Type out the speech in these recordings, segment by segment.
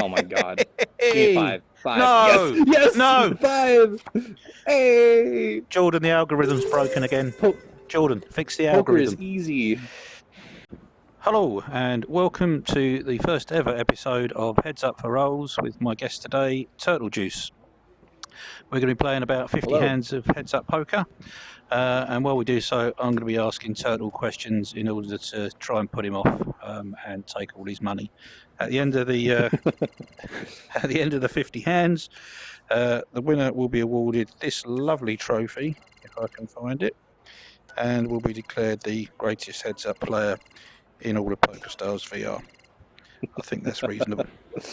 Oh my god. Give me Hey! five. Five. No! Yes! Yes! No! 5! Hey! Jordan, the algorithm's broken again. Jordan, fix the Poker is algorithm. easy. Hello, and welcome to the first ever episode of Heads Up for Rolls with my guest today, Turtlejuice. We're going to be playing about 50 Hello. hands of Heads Up Poker. And while we do so, I'm going to be asking Turtle questions in order to try and put him off and take all his money. At the end of the at the end of the 50 hands, the winner will be awarded this lovely trophy, if I can find it, and will be declared the greatest heads-up player in all of Pokerstars VR. I think that's reasonable.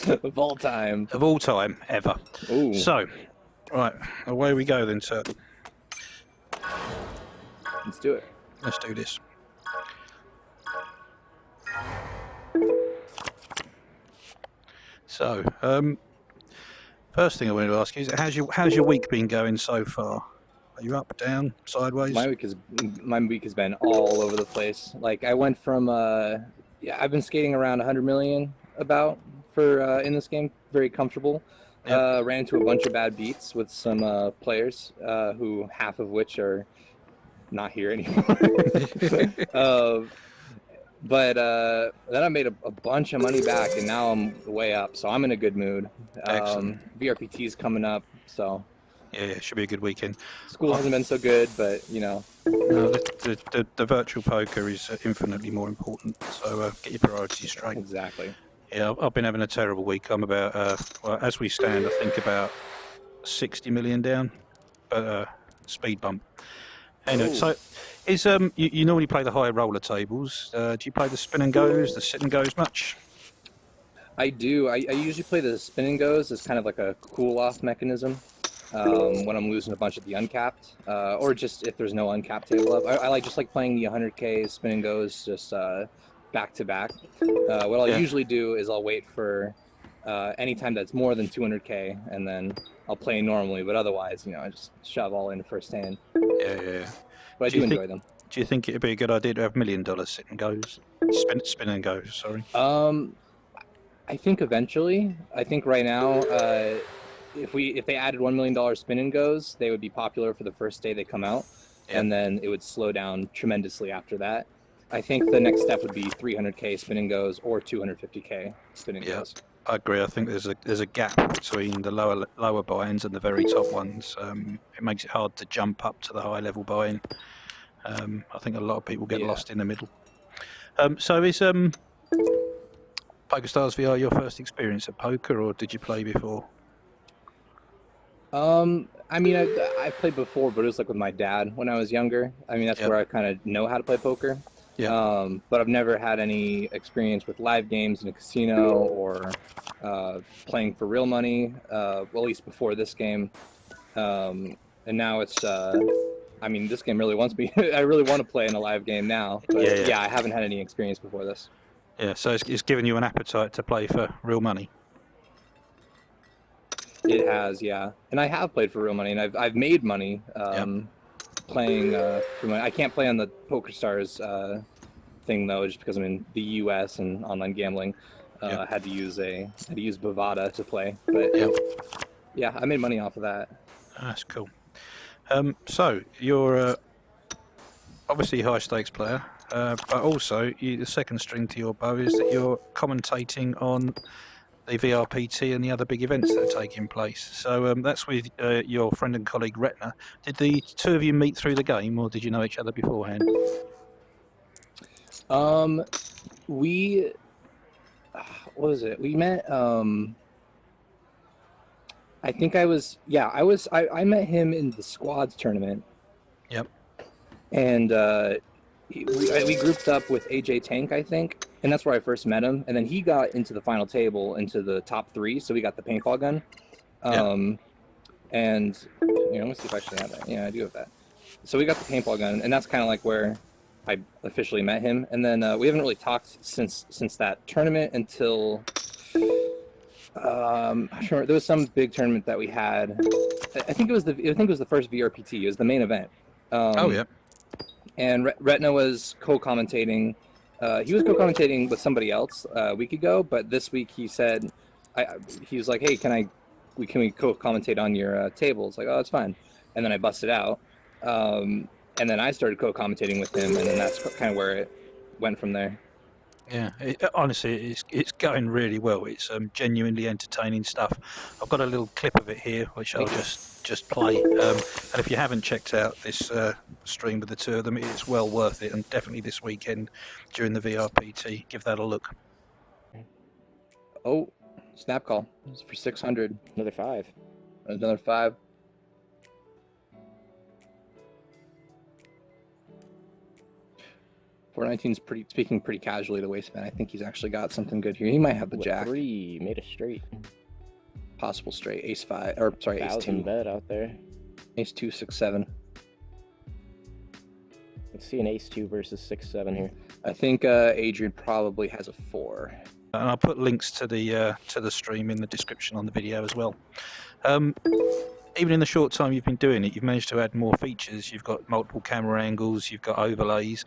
Of all time. Of all time, ever. Ooh. So, right, away we go then, Turtle. Let's do it. Let's do this. So, first thing I wanted to ask you is, how's your week been going so far? Are you up, down, sideways? My week has been all over the place. Like I went from I've been skating around 100 million about for in this game, very comfortable. Yep. Ran into a bunch of bad beats with some players who half of which are not here anymore. But then I made a bunch of money back, and now I'm way up, so I'm in a good mood. VRPT's coming up, so yeah, it should be a good weekend. School hasn't been so good, but you know. No, the virtual poker is infinitely more important, so get your priorities straight. Exactly. Yeah, I've been having a terrible week. I'm about, well, as we stand, I think about 60 million down, but speed bump. Anyway, so is you normally play the higher roller tables. Do you play the spin and goes, the sit and goes much? I do. I usually play the spin and goes as kind of like a cool off mechanism when I'm losing a bunch of the uncapped, or just if there's no uncapped table up. I like playing the 100K spin and goes just back to back. What I'll usually do is I'll wait for any time that's more than 200K, and then I'll play normally. But otherwise, you know, I just shove all in first hand. Yeah. But I do enjoy them. Do you think it'd be a good idea to have $1 million sit and goes, spin and goes? Sorry. I think eventually. I think right now, if they added $1 million spin and goes, they would be popular for the first day they come out, and then it would slow down tremendously after that. I think the next step would be 300K spin and goes or 250K spin and goes. I agree. I think there's a gap between the lower buy-ins and the very top ones. It makes it hard to jump up to the high level buy-in. I think a lot of people get lost in the middle. So is Pokerstars VR your first experience at poker, or did you play before? I mean, I played before, but it was like with my dad when I was younger. I mean, that's where I kind of know how to play poker. Yeah. But I've never had any experience with live games in a casino or playing for real money, well, at least before this game. And now it's, I mean, this game really wants me. I really want to play in a live game now. But I haven't had any experience before this. Yeah, so it's given you an appetite to play for real money. It has, yeah. And I have played for real money, and I've made money. Playing for money. I can't play on the Pokerstars thing though, just because I'm in the U.S. and online gambling. I had to use Bovada to play, but yeah, I made money off of that. That's cool. So you're obviously a high stakes player, but also the second string to your bow is that you're commentating on the VRPT and the other big events that are taking place. So that's with your friend and colleague Retna. Did the two of you meet through the game, or did you know each other beforehand? We, what was it? We met, I think I met him in the squads tournament. Yep. And we grouped up with AJ Tank, I think, and that's where I first met him. And then he got into the final table, into the top 3, so we got the paintball gun. And let me see if I actually have that. Yeah, I do have that. So we got the paintball gun, and that's kind of like where I officially met him. And then we haven't really talked since that tournament until I'm sure there was some big tournament that we had. I think it was the first VRPT. It was the main event. And Retna was co-commentating. He was co-commentating with somebody else a week ago, but this week he said he was like, hey, can we co-commentate on your table? It's like, oh, that's fine. And then I busted out, and then I started co-commentating with him, and then that's kind of where it went from there. Yeah, honestly, it's going really well. It's genuinely entertaining stuff. I've got a little clip of it here, which I'll just play. And if you haven't checked out this stream with the two of them, it's well worth it. And definitely this weekend during the VRPT, give that a look. Oh, snap call. It's for 600. Another 5. Another 5. $419's speaking pretty casually to Wasteman. I think he's actually got something good here. He might have the jack. 3 made a straight. Possible straight. Ace 5, or sorry, Ace 2. Bet out there. Ace 2, 6, 7. Let's see an Ace 2 versus 6, 7 here. I think Adrian probably has a 4. And I'll put links to the stream in the description on the video as well. Even in the short time you've been doing it, you've managed to add more features. You've got multiple camera angles, you've got overlays.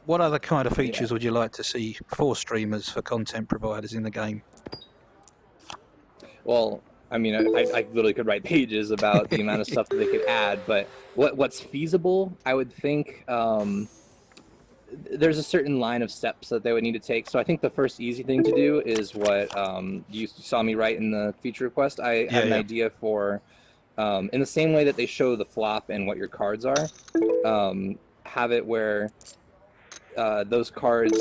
What other kind of features would you like to see for streamers, for content providers in the game? Well, I mean, I literally could write pages about the amount of stuff that they could add, but what's feasible, I would think, there's a certain line of steps that they would need to take. So I think the first easy thing to do is what you saw me write in the feature request. I had an idea for, in the same way that they show the flop and what your cards are, have it where those cards,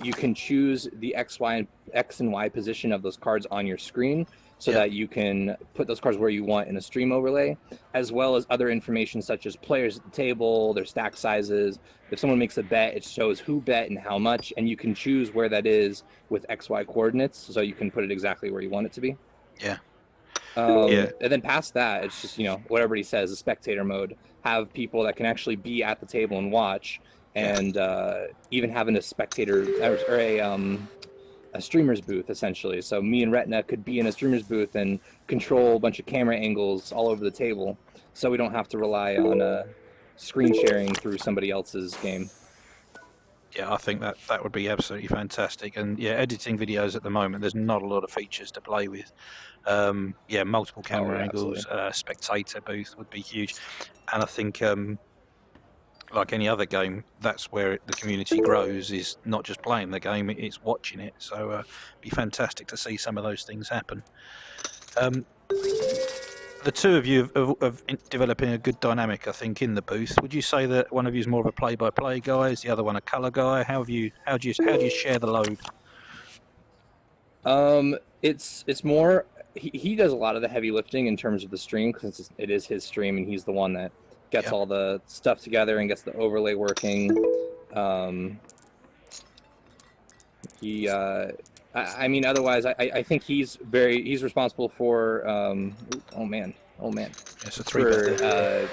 you can choose the X and Y position of those cards on your screen, so that you can put those cards where you want in a stream overlay, as well as other information such as players at the table, their stack sizes. If someone makes a bet, it shows who bet and how much, and you can choose where that is with XY coordinates, so you can put it exactly where you want it to be. Yeah. And then past that, it's just, whatever he says, a spectator mode. Have people that can actually be at the table and watch, and even having a spectator or a streamer's booth, essentially. So me and Retina could be in a streamer's booth and control a bunch of camera angles all over the table, so we don't have to rely on screen sharing through somebody else's game. Yeah, I think that would be absolutely fantastic. And yeah, editing videos at the moment, there's not a lot of features to play with. Multiple camera angles, spectator booth would be huge. And I think, like any other game, that's where the community grows, is not just playing the game, it's watching it. So it'd be fantastic to see some of those things happen. The two of you have developing a good dynamic, I think, in the booth. Would you say that one of you is more of a play-by-play guy, is the other one a colour guy? How do you share the load? It's more, he does a lot of the heavy lifting in terms of the stream, because it is his stream, and he's the one that gets all the stuff together and gets the overlay working. I mean, otherwise, I think he's responsible for. Oh man. It's a 3-bet.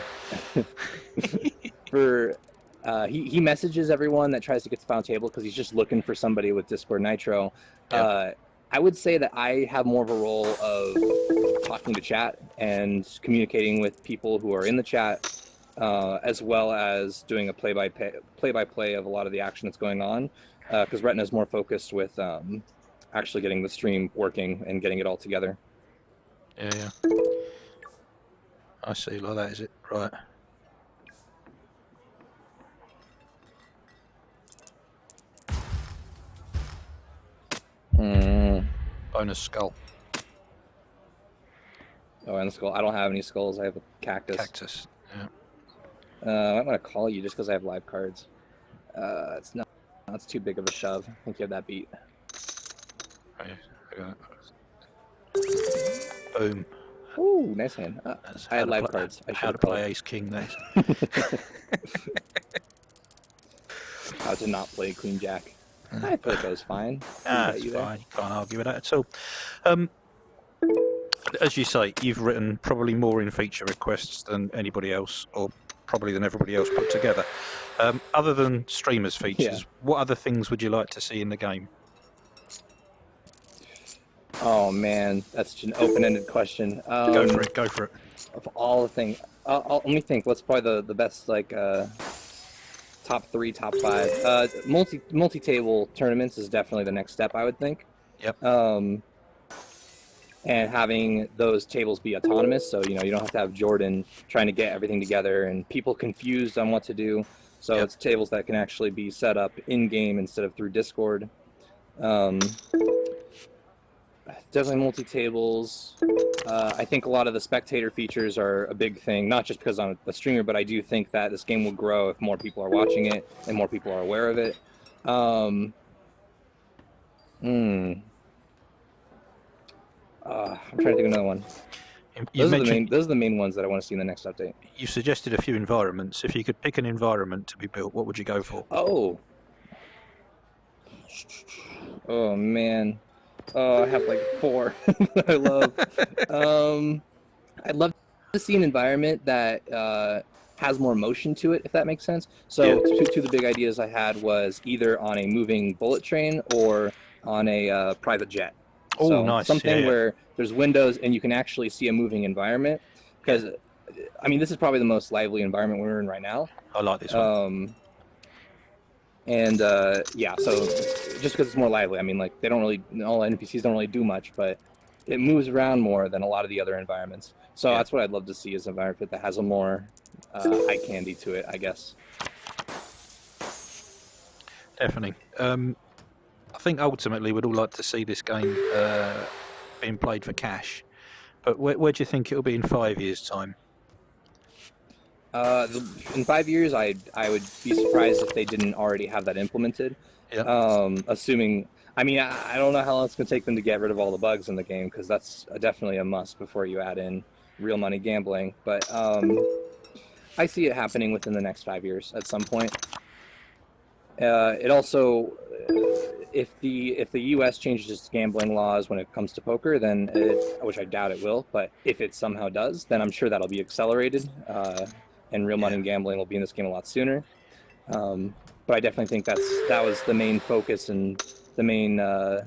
He messages everyone that tries to get to Found Table, because he's just looking for somebody with Discord Nitro. I would say that I have more of a role of talking to chat and communicating with people who are in the chat, as well as doing a play-by-play of a lot of the action that's going on, because Retina is more focused with actually getting the stream working and getting it all together. Yeah. I see, like that, is it? Right. Bonus skull. Oh, and the skull. I don't have any skulls. I have a cactus. Yeah. I'm gonna call you just because I have live cards. It's not. It's too big of a shove. I think you have that beat. Boom. Ooh, nice hand. I had live cards. How to play Ace King next. How to not play Queen Jack. I feel like that was fine. It's fine. You can't argue with that at all. As you say, you've written probably more in feature requests than anybody else, or probably than everybody else put together. Other than streamers features, what other things would you like to see in the game? Oh man, that's such an open-ended question. Go for it. Of all the things, let me think. What's probably the best, like, top 3, top 5? Multi-table tournaments is definitely the next step, I would think. Yep. and having those tables be autonomous. So, you know, you don't have to have Jordan trying to get everything together and people confused on what to do. So Yep. it's tables that can actually be set up in-game instead of through Discord. Definitely multi-tables. I think a lot of the spectator features are a big thing, not just because I'm a streamer, but I do think that this game will grow if more people are watching it and more people are aware of it. I'm trying to think of another one. Those are the main ones that I want to see in the next update. You suggested a few environments. If you could pick an environment to be built, what would you go for? Oh man. Oh, I have like 4 that I love. I'd love to see an environment that has more motion to it, if that makes sense. So two of the big ideas I had was either on a moving bullet train or on a private jet. Oh, so nice. Something where there's windows and you can actually see a moving environment. Because, I mean, this is probably the most lively environment we're in right now. I like this one. Yeah, so just because it's more lively, I mean, like, they don't really, all NPCs don't really do much, but it moves around more than a lot of the other environments. So that's what I'd love to see, is an environment that has a more eye candy to it, I guess. Definitely. I think ultimately we'd all like to see this game being played for cash. But where do you think it'll be in 5 years' time? In 5 years, I would be surprised if they didn't already have that implemented. Yeah. Assuming, I mean, I don't know how long it's going to take them to get rid of all the bugs in the game, because that's definitely a must before you add in real money gambling. But I see it happening within the next 5 years at some point. It also, if the U.S. changes its gambling laws when it comes to poker, then which I doubt it will, but if it somehow does, then I'm sure that'll be accelerated. And real money gambling will be in this game a lot sooner. But I definitely think that was the main focus and the main, I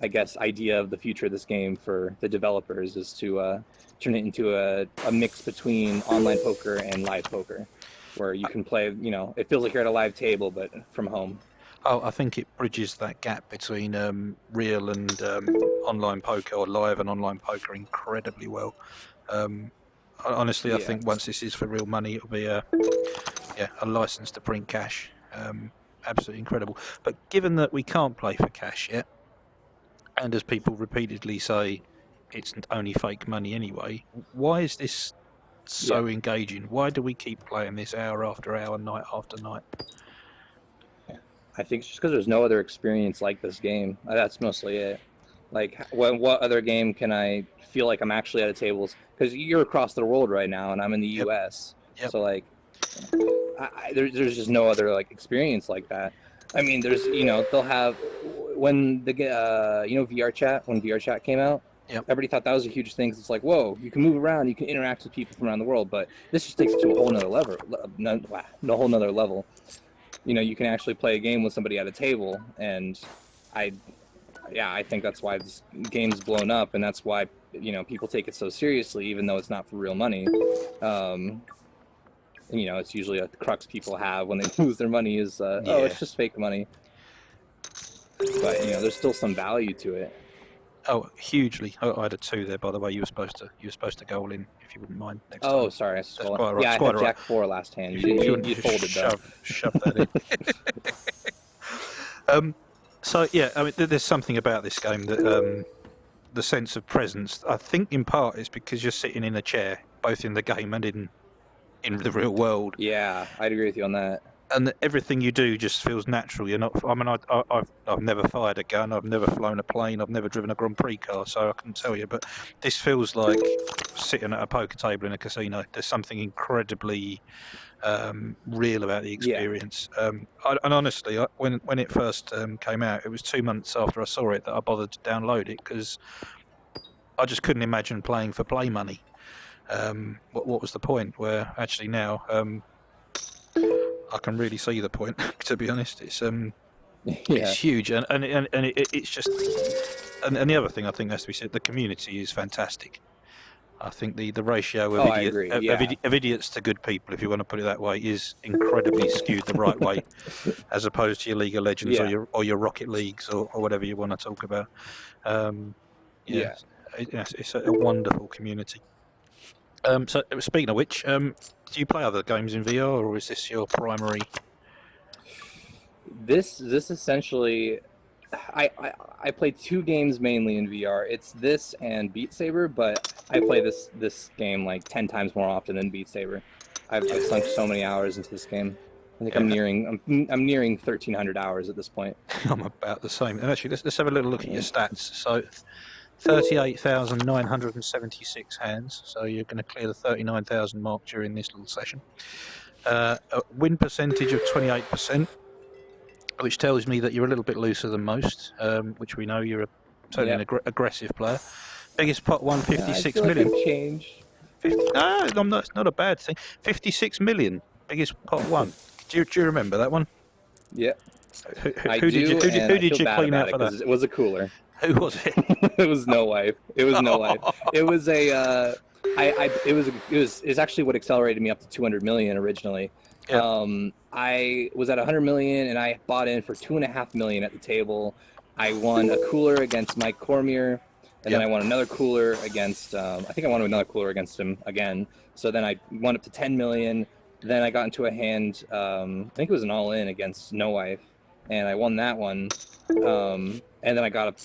guess, idea of the future of this game for the developers, is to turn it into a mix between online poker and live poker, where you can play, you know, it feels like you're at a live table, but from home. Oh, I think it bridges that gap between real and online poker, or live and online poker, incredibly well. Honestly, I think once this is for real money, it'll be a license to print cash. Absolutely incredible. But given that we can't play for cash yet, and as people repeatedly say, it's only fake money anyway, why is this so engaging? Why do we keep playing this hour after hour, night after night? I think it's just because there's no other experience like this game. That's mostly it. Like, what other game can I feel like I'm actually at a table? Because you're across the world right now, and I'm in the U.S. So, like, there's just no other, like, experience like that. I mean, there's, you know, they'll have, when the, you know, VR chat, when VR chat came out, everybody thought that was a huge thing. 'Cause it's like, whoa, you can move around, you can interact with people from around the world, but this just takes it to a whole nother level. No whole nother level. You know, you can actually play a game with somebody at a table, and I think that's why this game's blown up, and that's why, you know, people take it so seriously, even though it's not for real money. And, you know, it's usually a crux people have when they lose their money is, oh, it's just fake money. But, you know, there's still some value to it. Oh, hugely. Oh, I had a 2 there, by the way. You were supposed to go all in, if you wouldn't mind. Next time. Oh, sorry. I had Jack 4 last hand. You folded though. Shove that in. So yeah, I mean, there's something about this game that the sense of presence. I think in part is because you're sitting in a chair, both in the game and in the real world. Yeah, I'd agree with you on that. And everything you do just feels natural. You're not. I mean, I've never fired a gun. I've never flown a plane. I've never driven a Grand Prix car, so I couldn't tell you. But this feels like sitting at a poker table in a casino. There's something incredibly real about the experience. And honestly, when it first came out, it was 2 months after I saw it that I bothered to download it, because I just couldn't imagine playing for play money. What was the point? Where actually now. I can really see the point. To be honest, it's huge, and it's just, and the other thing I think has to be said, the community is fantastic. I think the ratio of idiots to good people, if you want to put it that way, is incredibly skewed the right way, as opposed to your League of Legends or your Rocket Leagues or whatever you want to talk about. Yeah. It's a wonderful community. So speaking of which, do you play other games in VR, or is this your primary? This essentially, I play 2 games mainly in VR. It's this and Beat Saber, but I play this game like 10 times more often than Beat Saber. I've sunk so many hours into this game. I think Yeah. I'm nearing 1,300 hours at this point. I'm about the same. And actually, let's have a little look at your stats. So, 38,976 hands. So you're going to clear the 39,000 mark during this little session. A win percentage of 28%, which tells me that you're a little bit looser than most, which we know you're certainly an aggressive player. Biggest pot won 56 million. Like I've changed. 50, no, it's not a bad thing. 56 million. Biggest pot won. Do you remember that one? Yeah. Who did you clean out for that? It was a cooler. Who was it? It was No Wife. It was No Wife. It was a. It was actually what accelerated me up to 200 million originally. Yeah. I was at 100 million and I bought in for 2.5 million at the table. I won a cooler against Mike Cormier, and then I won another cooler against. I think I won another cooler against him again. So then I won up to 10 million. Then I got into a hand. I think it was an all-in against No Wife, and I won that one. And then I got up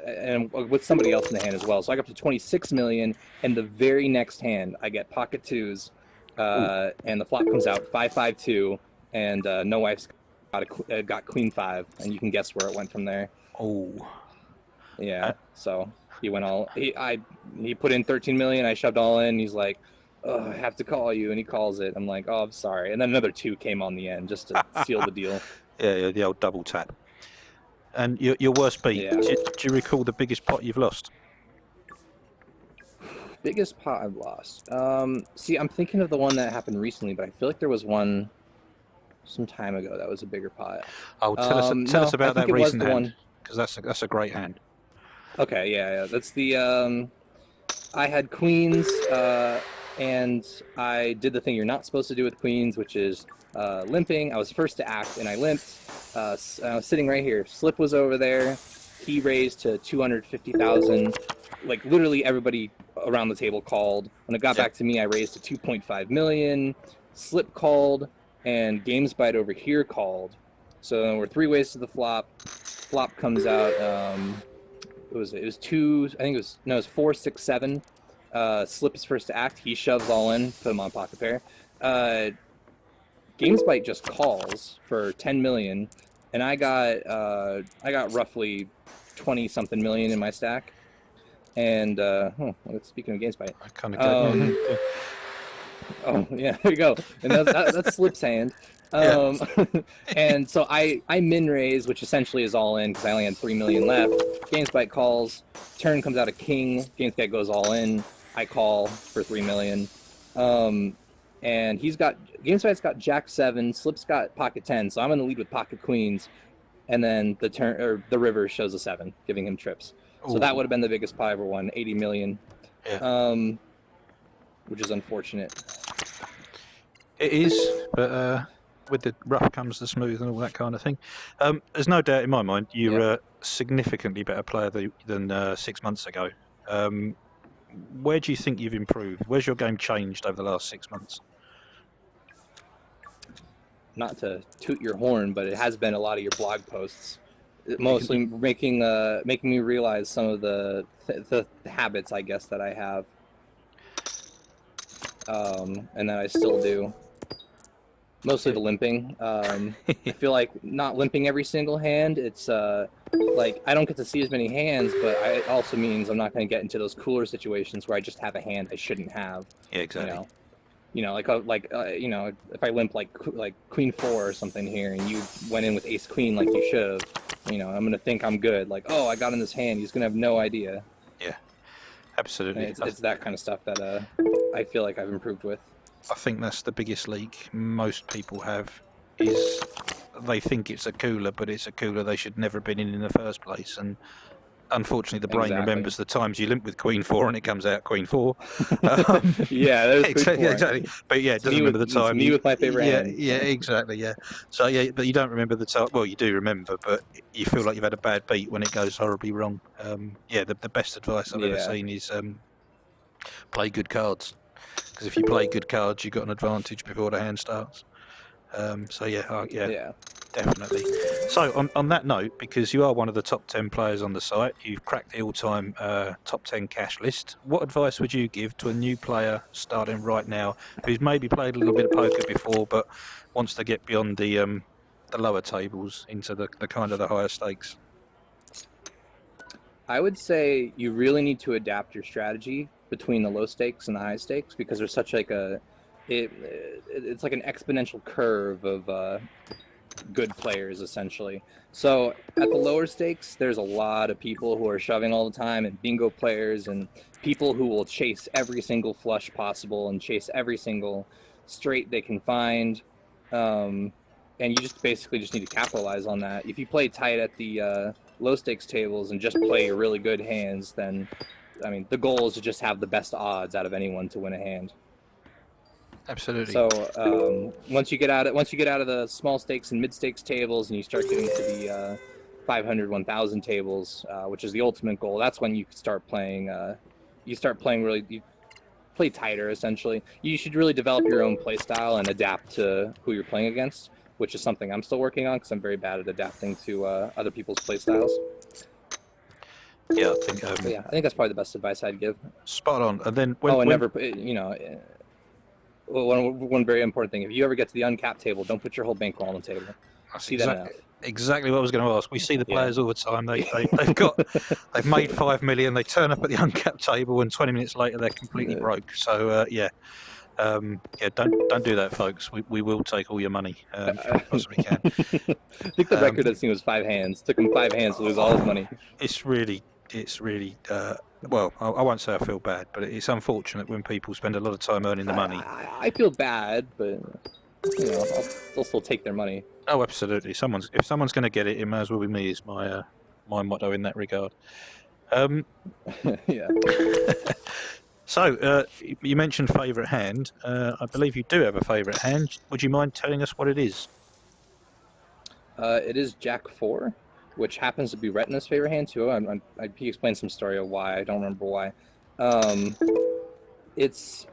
and with somebody else in the hand as well. So I got up to 26 million, and the very next hand I get pocket twos, and the flop comes out 5-5-2, and No Wife's got queen 5, and you can guess where it went from there. Oh. Yeah. So he went all he put in 13 million. I shoved all in. He's like, "Oh, I have to call you," and he calls it. I'm like, "Oh, I'm sorry." And then another 2 came on the end just to seal the deal. Yeah, the old double tap. And your worst beat, Yeah. do you recall the biggest pot you've lost? Biggest pot I've lost. See, I'm thinking of the one that happened recently, but I feel like there was one some time ago that was a bigger pot. Oh, tell us about that recent hand, because that's a great hand. Okay, yeah. That's the I had queens, and I did the thing you're not supposed to do with queens, which is limping. I was first to act, and I limped. I was sitting right here. Slip was over there. He raised to 250,000. Like literally everybody around the table called. When it got back to me, I raised to 2.5 million. Slip called, and GamesBite over here called. So we're 3 ways to the flop. Flop comes out. It was 2. I think it was 4, 6, 7. Slip is first to act. He shoves all in. Put him on pocket pair. GamesBite just calls for 10 million, and I got roughly 20-something million in my stack. And speaking of GamesBite, I kind of oh yeah, there you go. And that's Slip's hand. And so I min raise, which essentially is all in because I only had 3 million left. GamesBite calls. Turn comes out a king. GamesBite goes all in. I call for 3 million. And GamesBite's got Jack 7, Slip's got pocket 10, so I'm in the lead with pocket queens, and then the river shows a 7, giving him trips. So that would have been the biggest pot I ever won, 80 million. Yeah. Which is unfortunate. It is, but with the rough comes the smooth and all that kind of thing. There's no doubt in my mind you're a significantly better player than 6 months ago. Where do you think you've improved? Where's your game changed over the last 6 months? Not to toot your horn, but it has been a lot of your blog posts, mostly making me realize some of the habits, I guess, that I have, and that I still do. Mostly the limping. I feel like not limping every single hand. It's like I don't get to see as many hands, but it also means I'm not going to get into those cooler situations where I just have a hand I shouldn't have. Yeah, exactly. You know, if I limp like Queen 4 or something here, and you went in with Ace Queen like you should have, I'm gonna think I'm good. Like, oh, I got in this hand. He's gonna have no idea. Yeah, absolutely. It's that kind of stuff that I feel like I've improved with. I think that's the biggest leak most people have, is they think it's a cooler, but it's a cooler they should never have been in the first place. And unfortunately, the brain Exactly. remembers the times you limp with Queen 4 and it comes out Queen 4. Yeah, that is exactly, Queen 4. exactly. But yeah, it doesn't remember the time. It's me with my favorite yeah, hand. yeah, exactly, yeah. So yeah, but you don't remember the time. Well, you do remember, but you feel like you've had a bad beat when it goes horribly wrong. Yeah, the best advice I've ever Yeah. seen is play good cards. Because if you play good cards, you've got an advantage before the hand starts. So yeah, Yeah. definitely. So on that note, because you are one of the top 10 players on the site, you've cracked the all-time top 10 cash list. What advice would you give to a new player starting right now who's maybe played a little bit of poker before but wants to get beyond the lower tables into the kind of the higher stakes? I would say you really need to adapt your strategy between the low stakes and the high stakes because there's such like it's like an exponential curve of good players essentially. So at the lower stakes, there's a lot of people who are shoving all the time and bingo players and people who will chase every single flush possible and chase every single straight they can find. And you just basically just need to capitalize on that. If you play tight at the low stakes tables and just play your really good hands, then I mean the goal is to just have the best odds out of anyone to win a hand. Absolutely. So once you get out of the small stakes and mid stakes tables and you start getting to the 500, 1,000 tables, which is the ultimate goal, that's when you start playing. You play tighter essentially. You should really develop your own play style and adapt to who you're playing against, which is something I'm still working on because I'm very bad at adapting to other people's play styles. Yeah, I think that's probably the best advice I'd give. Spot on. And then one very important thing: if you ever get to the uncapped table, don't put your whole bankroll on the table. Exactly what I was going to ask. We see the players all the time. They've made 5 million. They turn up at the uncapped table, and 20 minutes later they're completely broke. So don't do that, folks. We will take all your money if we possibly can. I think the record I've seen was 5 hands. It took him 5 hands to lose all his money. It's really. Well, I won't say I feel bad, but it's unfortunate when people spend a lot of time earning the money. I feel bad, but I'll still take their money. Oh, absolutely. If someone's going to get it, it may as well be me. Is my motto in that regard. Yeah. So you mentioned favourite hand. I believe you do have a favourite hand. Would you mind telling us what it is? It is Jack 4. Which happens to be Retina's favorite hand too. He explained some story of why. I don't remember why. It's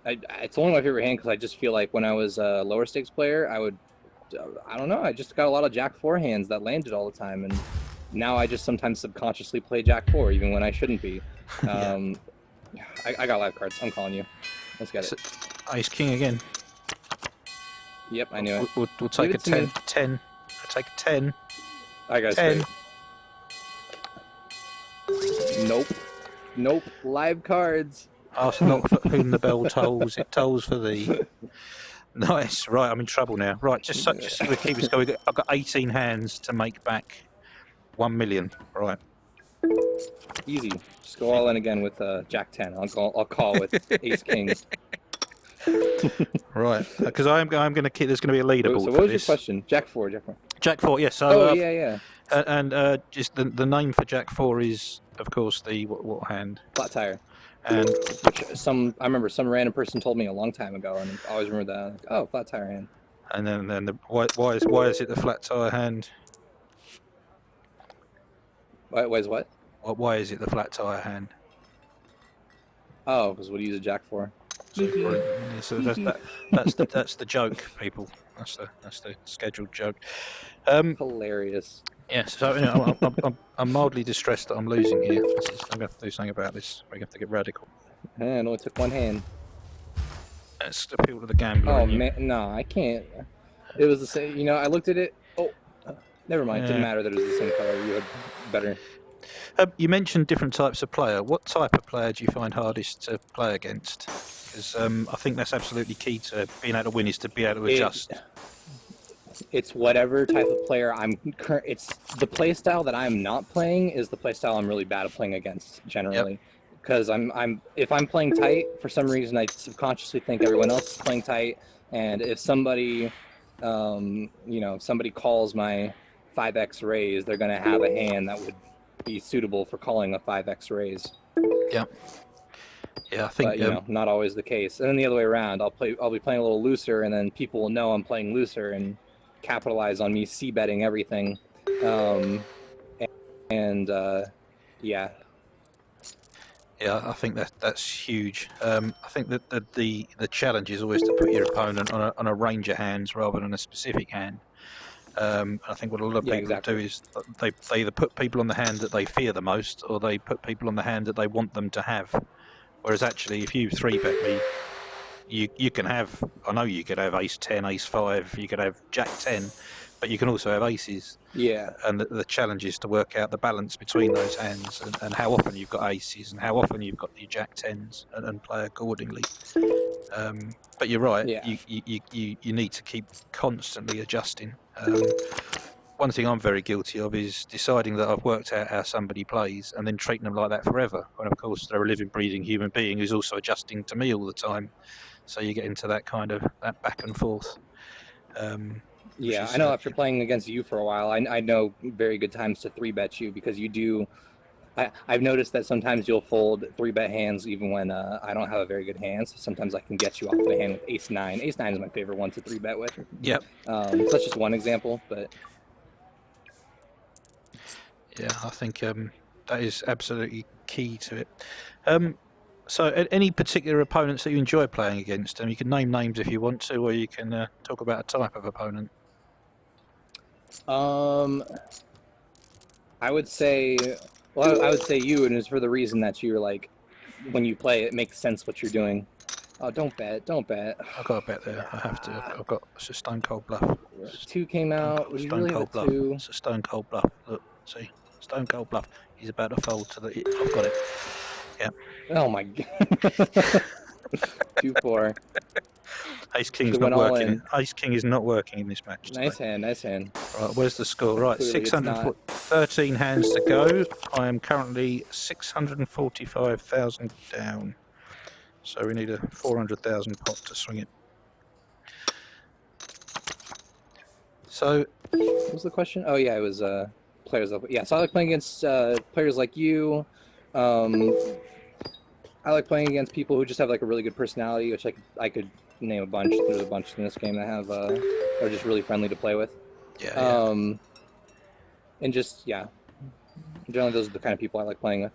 only my favorite hand because I just feel like when I was a lower stakes player, I don't know. I just got a lot of Jack 4 hands that landed all the time, and now I just sometimes subconsciously play Jack 4 even when I shouldn't be. I got live cards. I'm calling you. Let's get it. Ace King again. Yep, I knew it. We'll take a 10. 10. I'll take a 10. I got 10. Nope. Live cards. Ask not for whom the bell tolls, it tolls for thee. Nice. Right, I'm in trouble now. Right, just to keep us going, I've got 18 hands to make back 1 million. Right. Easy. Just go all in again with Jack 10. I'll call with Ace King. Right, because I'm going to keep. There's going to be a leaderboard. So what was your question? Jack 4. Jack 4. Yes. So, yeah. And just the name for Jack 4 is, of course, the what hand? Flat tire. And I remember some random person told me a long time ago, and I always remember that. Like, oh, flat tire hand. And then why is it the flat tire hand? Why is what? Why is it the flat tire hand? Oh, because what do you use a Jack for? So that's the joke, people. That's the scheduled joke. Hilarious. Yes. So I'm mildly distressed that I'm losing here. I'm going to have to do something about this. We're going to have to get radical. And it only took 1 hand. That's the appeal to the gambler. Oh man, no, I can't. It was the same. I looked at it. Oh, never mind. It didn't matter that it was the same color. You had better. You mentioned different types of player. What type of player do you find hardest to play against? Because I think that's absolutely key to being able to win, is to be able to adjust. It's whatever type of player it's the play style that I'm not playing is the play style I'm really bad at playing against generally. Because if I'm playing tight, for some reason I subconsciously think everyone else is playing tight, and if somebody somebody calls my 5x raise, they're gonna have a hand that would be suitable for calling a 5x raise. Yeah, I think But you know, not always the case. And then the other way around, I'll be playing a little looser, and then people will know I'm playing looser and capitalize on me c-betting everything. Yeah. Yeah, I think that's huge. I think that the challenge is always to put your opponent on a range of hands rather than a specific hand. I think what a lot of people do is they either put people on the hand that they fear the most, or they put people on the hand that they want them to have. Whereas actually, if you 3-bet me, you can have, I know you could have ace 10, ace 5, you could have jack 10, but you can also have aces. Yeah. And the challenge is to work out the balance between those hands, and how often you've got aces and how often you've got your jack 10s, and play accordingly. But you're right, Yeah. you need to keep constantly adjusting. One thing I'm very guilty of is deciding that I've worked out how somebody plays and then treating them like that forever, when of course they're a living, breathing human being who's also adjusting to me all the time. So you get into that kind of that back and forth. Yeah, I know after playing against you for a while, I know very good times to 3-bet you, because you do. I've noticed that sometimes you'll fold 3-bet hands even when I don't have a very good hand. So sometimes I can get you off the hand with ace 9. Ace 9 is my favorite one to 3-bet with. Yep. So that's just one example, but yeah, I think that is absolutely key to it. So, any particular opponents that you enjoy playing against? You can name names if you want to, or you can talk about a type of opponent. I would say, well, I would say you, and it's for the reason that you're like, when you play, it makes sense what you're doing. Oh, don't bet. I've got a bet there. I have to. I've got it's a stone cold bluff. 2 came out. Would you really have a 2? It's a stone cold bluff. Look, see, stone cold bluff. He's about to fold to the. I've got it. Yeah. Oh my god. 2-4. Ace King's not working. Ace King is not working in this match. Nice hand. Right, where's the score? Right, Clearly 13 hands to go. I am currently 645,000 down. So we need a 400,000 pot to swing it. So, what was the question? Oh yeah, it was players. Yeah, so I like playing against players like you. I like playing against people who just have like a really good personality, which I could name a bunch. There's a bunch in this game that have are just really friendly to play with. Yeah. And just generally those are the kind of people I like playing with.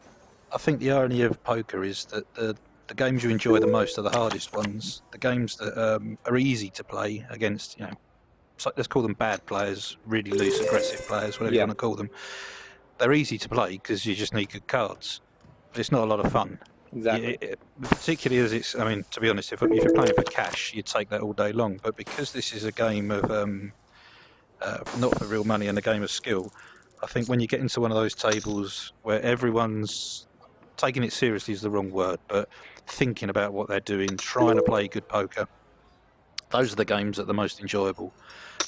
I think the irony of poker is that the games you enjoy the most are the hardest ones. The games that are easy to play against, so let's call them bad players, really loose, aggressive players, whatever you want to call them. They're easy to play because you just need good cards, but it's not a lot of fun. Exactly. Particularly as it's, to be honest, if you're playing for cash, you'd take that all day long. But because this is a game of not for real money and a game of skill, I think when you get into one of those tables where everyone's taking it seriously is the wrong word, but thinking about what they're doing, trying to play good poker, those are the games that are the most enjoyable.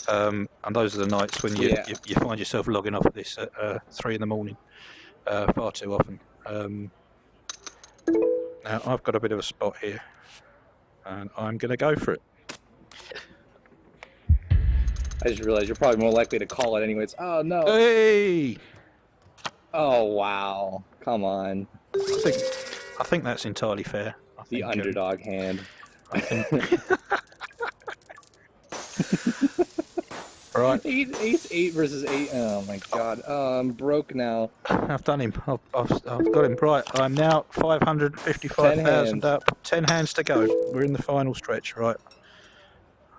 And those are the nights when you find yourself logging off at this at 3 in the morning far too often. Now I've got a bit of a spot here, and I'm going to go for it. I just realized you're probably more likely to call it anyways. Oh no! Hey! Oh wow! Come on. I think that's entirely fair. The underdog hand. I think. Right. Ace 8 versus 8. Oh my god. I'm broke now. I've done him. I've got him right. I'm now 555,000 up. 10 hands to go. We're in the final stretch, right?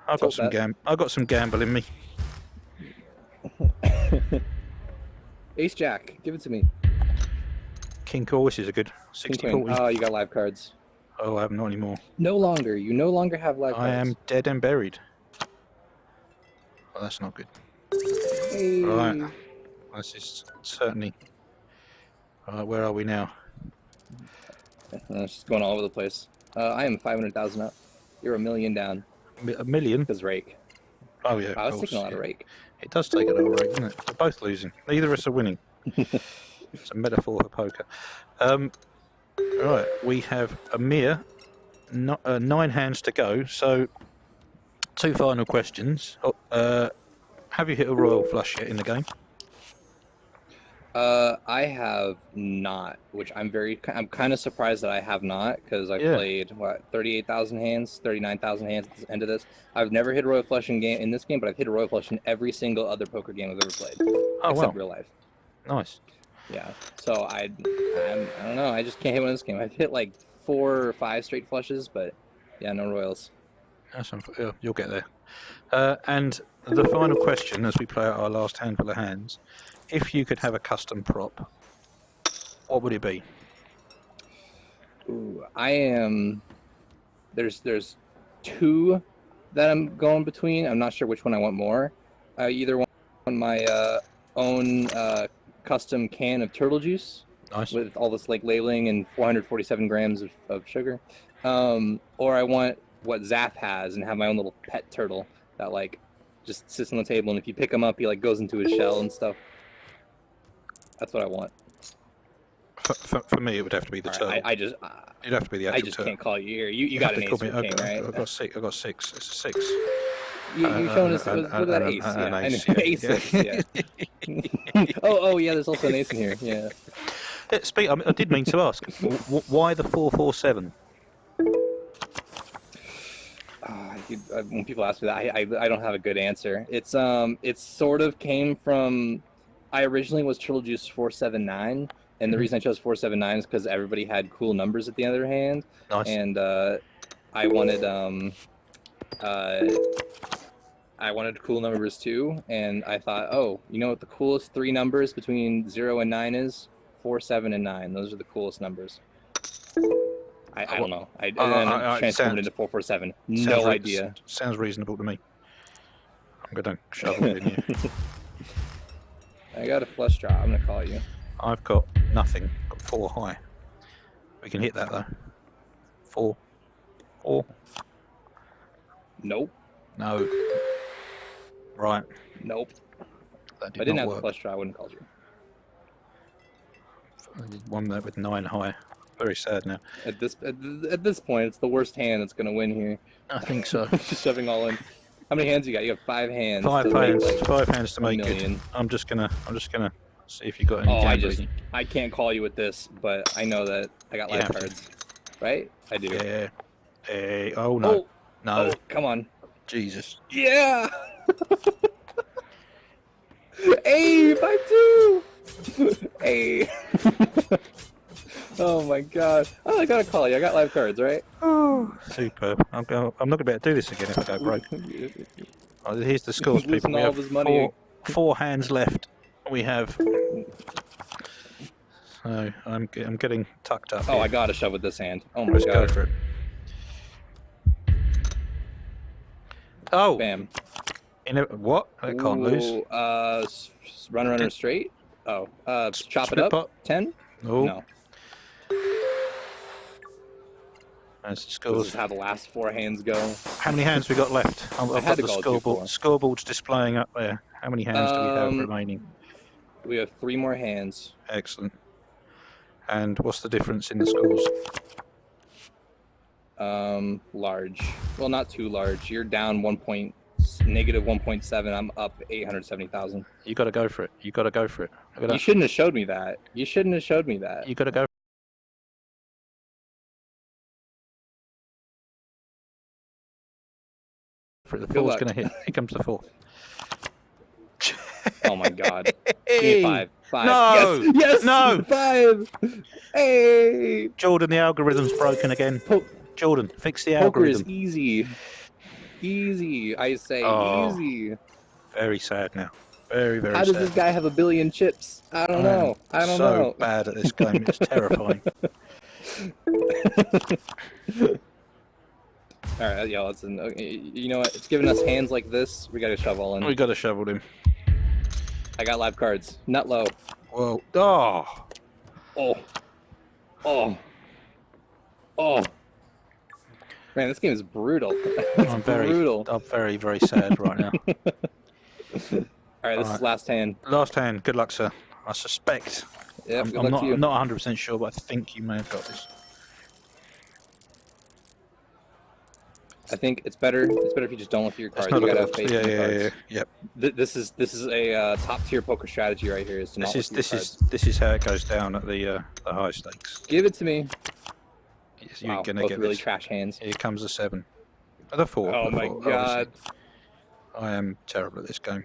I've got some gamble in me. Ace Jack, give it to me. King call. This is a good 60-40. Oh, you got live cards. Oh, I have not anymore. No longer. You no longer have live cards. I am dead and buried. Oh, that's not good. Hey. Right. This is certainly. Right, where are we now? It's just going all over the place. I am 500,000 up. You're $1 million down. $1 million? Because rake. Oh yeah. I was taking a lot of rake. It does take a lot of rake, doesn't it? We're both losing. Neither of us are winning. It's a metaphor for poker. Right, we have a mere 9 hands to go. So, 2 final questions. Have you hit a royal flush yet in the game? I have not, which I'm kind of surprised that I have not, because I've Yeah. played, what, 38,000 hands, 39,000 hands at the end of this. I've never hit a royal flush in this game, but I've hit a royal flush in every single other poker game I've ever played, Oh, except wow. real life. Nice. Yeah, so I don't know, I just can't hit one in this game. I've hit like 4 or 5 straight flushes, but yeah, no royals. You'll get there. And the final question, as we play out our last handful of hands, if you could have a custom prop, what would it be? Ooh, there's 2 that I'm going between. I'm not sure which one I want more. I either want my own custom can of turtle juice Nice. with all this like labeling and 447 grams of sugar, or I want what Zaph has and have my own little pet turtle that like just sits on the table, and if you pick him up, he like goes into his shell and stuff. That's what I want. For me, it would have to be the turtle. Right, It'd have to be the actual I just turtle. can't call you here. You got an ace for king, right? I've got 6. I've got 6. It's a 6. You're showing us look at that ace. An ace, Yeah. Oh yeah. There's also an ace in here. Yeah. I did mean to ask, why the 447? When people ask me that, I don't have a good answer. It's sort of came from. I originally was Turtlejuice479, and the reason I chose 479 is because everybody had cool numbers at the end of their hand. Nice. And I wanted cool numbers too, and I thought, oh, you know what the coolest 3 numbers between 0 and 9 is? 4, 7, and 9. Those are the coolest numbers. I don't know. I transformed it into 447. No idea. Sounds reasonable to me. I'm going to shovel it in here. I got a flush draw. I'm going to call you. I've got nothing. Got 4 high. We can hit that though. 4. Nope. No. Right. Nope. That did If I didn't not have work. the flush draw, I wouldn't have called you. I did one there with 9 high. Very sad now. At this point, it's the worst hand that's going to win here. I think so. Just shoving all in. How many hands you got? You have 5 hands. 5 to make, hands. like, 5 hands to a make it. million. I'm just gonna see if you got any. I can't call you with this, but I know that I got live cards, right? I do. Yeah. Oh no. No. Oh, come on. Jesus. Yeah. Hey, 5-2. Hey. Oh my god. Oh, I gotta call you. I got live cards, right? Oh, superb. I'm not gonna be able to do this again if I go broke. Oh, here's the scores, He's losing people. We all have of his money. 4 hands left. We have. So I'm getting tucked up. Oh, here. I gotta shove with this hand. Oh my Let's go god. for it. Oh. Bam. What? I can't lose. Runner straight. Oh. Chop Split it up. pot? 10. Oh. No. That's the This scores. is how the last 4 hands go. How many hands we got left? I've had got to the call it scoreboard. 2-4. Scoreboard's displaying up there. How many hands do we have remaining? We have 3 more hands. Excellent. And what's the difference in the scores? Large. Well, not too large. You're down negative 1.7. I'm up 870,000. You got to go for it. You got to go for it. You shouldn't have showed me that. You shouldn't have showed me that. You got to go for it. The Good 4's luck. going to hit. Here comes the 4. Oh my god. Give me 5. 5. No! Yes! Yes! No! 5! Hey! Jordan, the algorithm's broken again. Jordan, fix the Poker algorithm. is easy. Easy. I say easy. Very sad now. Very, very How sad. does this guy have a billion chips? I don't know. I don't so know. bad at this game. It's terrifying. Alright, yeah, listen. Okay, you know what? It's giving us hands like this. We gotta shove all in. We got to shovel him. I got live cards. Nut low. Whoa. Oh. Oh. Oh. Oh. Man, this game is brutal. It's brutal. I'm very, very sad right now. Alright, this is last hand. Last hand. Good luck, sir. I suspect. Yep, good I'm luck not, to you. I'm not 100% sure, but I think you may have got this. I think it's better. It's better if you just don't look at your Let's cards. not You look gotta at have the, faith in your yeah. cards. Yep. This is a top tier poker strategy right here. Is to not look at your cards. This is how it goes down at the high stakes. Give it to me. Yes, you're Wow, gonna both get really this. trash hands. Here comes the 7. The 4. Oh the my 4, god. obviously. I am terrible at this game.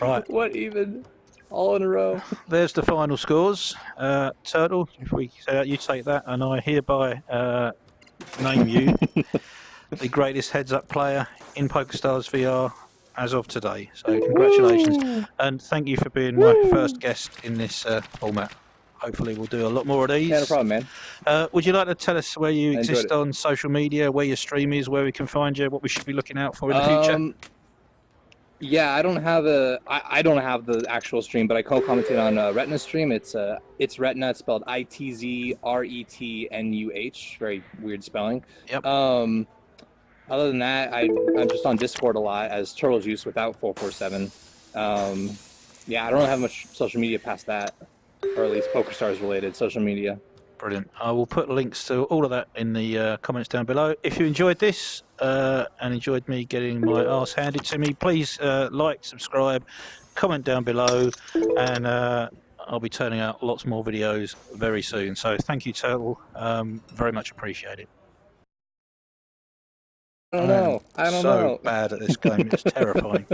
Right. What even? All in a row. There's the final scores. Turtle, if we you take that, and I hereby name you the greatest heads-up player in Pokerstars VR as of today. So congratulations, and thank you for being my first guest in this format. Hopefully we'll do a lot more of these. Yeah, no problem, man. Would you like to tell us where you I enjoyed exist it. on social media, where your stream is, where we can find you, what we should be looking out for in the future? Yeah, I don't have I don't have the actual stream, but I co-commented on Retna's stream. It's Retna. It's spelled ITZRETNUH. Very weird spelling. Yep. Other than that, I'm just on Discord a lot as Turtlejuice without 447. Yeah, I don't have much social media past that, or at least Pokerstars related social media. Brilliant. I will put links to all of that in the comments down below. If you enjoyed this and enjoyed me getting my arse handed to me, please like, subscribe, comment down below, and I'll be turning out lots more videos very soon. So thank you, Turtle. Very much appreciated. I don't know. So bad at this game. It's terrifying.